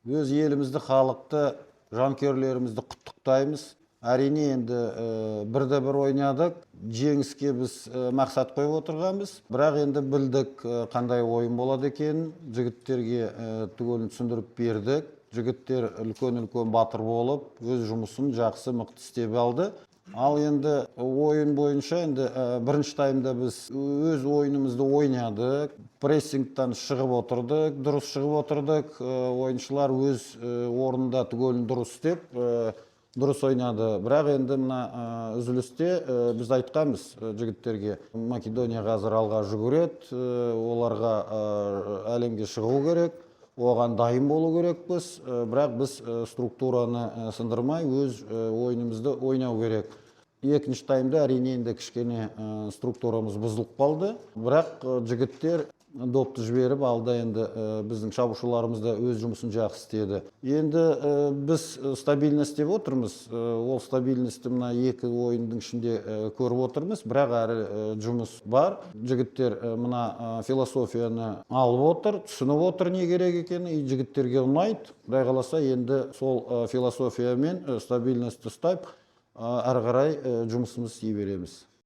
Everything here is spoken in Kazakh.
Өз елімізді, халықты, жанкүйерлерімізді құттықтаймыз. Әрине енді бірде-бір ойнадық. Жеңіске біз мақсат қойып отырғанбыз. Бірақ енді білдік қандай ойын болады екенін. Жігіттерге түгелін түсіндіріп бердік. Жігіттер үлкен батыр болып, өз жұмысын жақсы мықты істеп алды. Ал енді ойын бойынша енді бірінші таймда біз өз ойынымызды ойнадық. Прессингтан шығып отырдық, дұрыс шығып отырдық. Ойыншылар өз орнында түгелін дұрыс істеп, дұрыс ойнады. Бірақ енді мына үзілісте біз айтқанбыз жігіттерге. Македония қазір алға жүгіреді, оларға әлемге шығу керек. Оған дайын болу керекпіз, бірақ біз структураны сындырмай өз ойынымызды ойнау керек. Екінші таймда әрине енді кішкене структурамыз бұзылып қалды, бірақ жігіттер допты жіберіп алды, енді біздің шабушыларымыз да өз жұмысын жақсы істеді. Енді біз стабильность деп отырмыз, ол стабильностьті мына екі ойындың ішінде көріп отырмыз, бірақ әрі жұмыс бар. Жігіттер мына философияны алып отыр, түсініп отыр не керек екені, жігіттерге ұнайды. Құдай қаласа енді сол философия мен стабильностьті ұстап, әрі қарай жұмысымыз істей береміз.